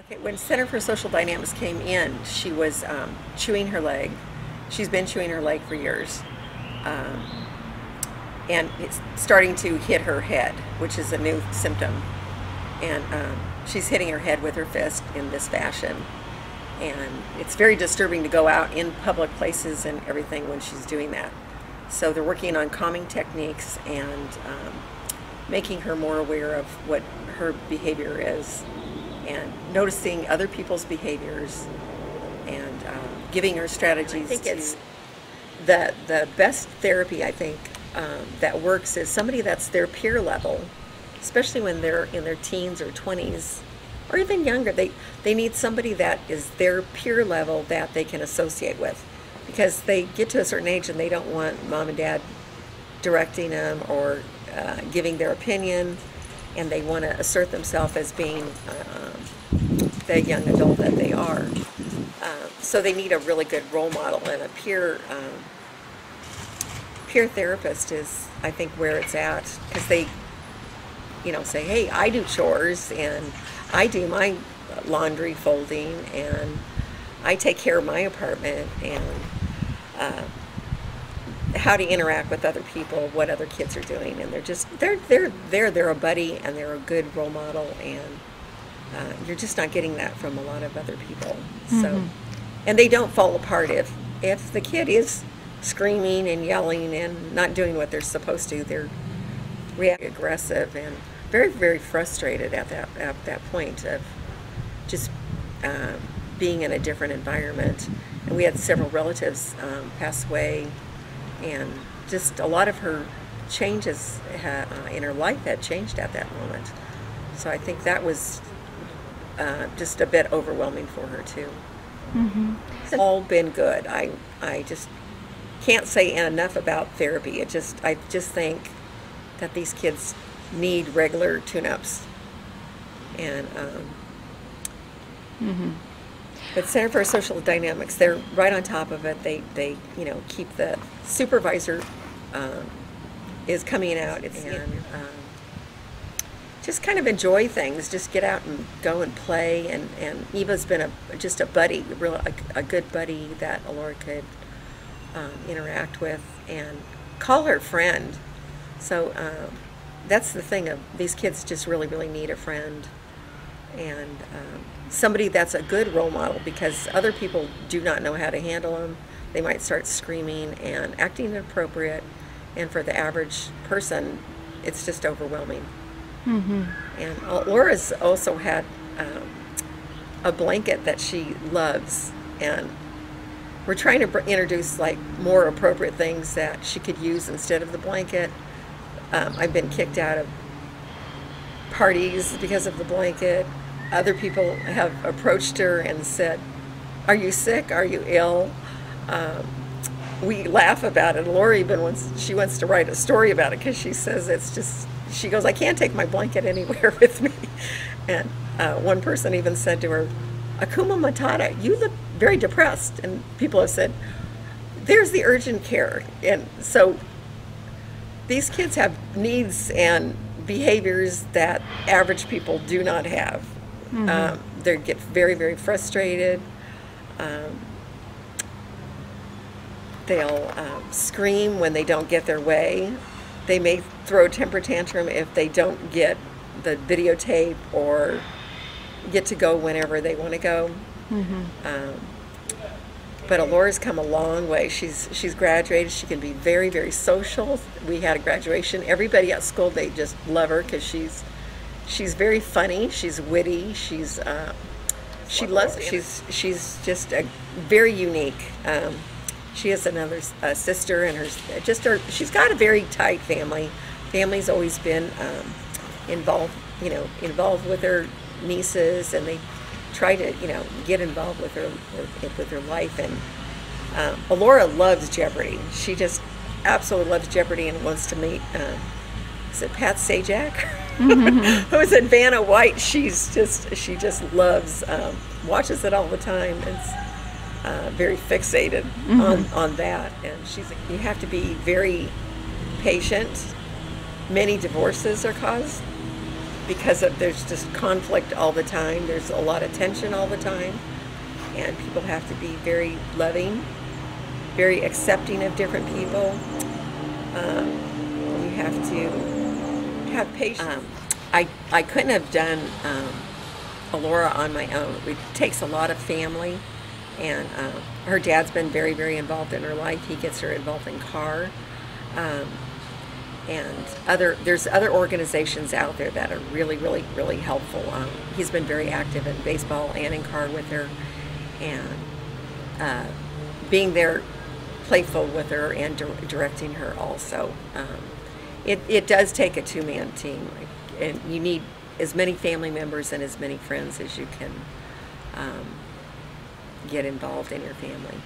Okay, when Center for Social Dynamics came in, she was chewing her leg. She's been chewing her leg for years. Um, and it's starting to hit her head, which is a new symptom. And she's hitting her head with her fist in this fashion. And it's very disturbing to go out in public places and everything when she's doing that. So they're working on calming techniques and making her more aware of what her behavior is, and noticing other people's behaviors, and giving her strategies. I think it's the best therapy, I think, that works is somebody that's their peer level, especially when they're in their teens or 20s or even younger. They need somebody that is their peer level that they can associate with, because they get to a certain age and they don't want mom and dad directing them or giving their opinion, and they want to assert themselves as being the young adult that they are. So they need a really good role model, and a peer therapist is, I think, where it's at, because they, say, hey, I do chores, and I do my laundry folding, and I take care of my apartment, and how to interact with other people, what other kids are doing, and they're a buddy, and they're a good role model, and you're just not getting that from a lot of other people. Mm-hmm. So, and they don't fall apart if the kid is screaming and yelling and not doing what they're supposed to. They're reacting aggressive and very, very frustrated at that point of just being in a different environment. And we had several relatives pass away, and just a lot of her changes in her life had changed at that moment. So I think that was just a bit overwhelming for her too. Mm-hmm. It's all been good. I just can't say enough about therapy. I just think that these kids need regular tune-ups, and mm-hmm. But Center for Social Dynamics, they're right on top of it. They keep the supervisor is coming out, and just kind of enjoy things. Just get out and go and play. And Eva's been just a buddy, a good buddy that Laura could interact with and call her friend. So that's the thing of these kids just really, really need a friend, and somebody that's a good role model, because other people do not know how to handle them. They might start screaming and acting inappropriate, and for the average person, it's just overwhelming. Mm-hmm. And Laura's also had a blanket that she loves, and we're trying to introduce like more appropriate things that she could use instead of the blanket. I've been kicked out of parties because of the blanket. Other people have approached her and said, "Are you sick? Are you ill?" We laugh about it. Laura even wants to write a story about it, because she says she goes, "I can't take my blanket anywhere with me." And one person even said to her, "Akuma Matata, you look very depressed." And people have said, "There's the urgent care." And so these kids have needs and behaviors that average people do not have. Mm-hmm. They get very, very frustrated. They'll scream when they don't get their way. They may throw a temper tantrum if they don't get the videotape or get to go whenever they want to go. Mm-hmm. But Alora's come a long way. She's graduated. She can be very, very social. We had a graduation. Everybody at school, they just love her because she's very funny. She's witty. She's just a very unique. She has another sister, and she's got a very tight family. Family's always been involved with her nieces, and they try to get involved with her life. And Alora loves Jeopardy. She just absolutely loves Jeopardy and wants to meet is it Pat Sajak? Mm-hmm. Who's in Vanna White? She just loves, watches it all the time. It's very fixated mm-hmm. on that. And you have to be very patient. Many divorces are caused because there's just conflict all the time. There's a lot of tension all the time, and people have to be very loving, very accepting of different people. You have to have patience. I couldn't have done Alora on my own. It takes a lot of family, and her dad's been very, very involved in her life. He gets her involved in CAR. And there's other organizations out there that are really, really, really helpful. He's been very active in baseball and in CAR with her, and being there, playful with her and directing her also. It does take a two-man team, and you need as many family members and as many friends as you can get involved in your family.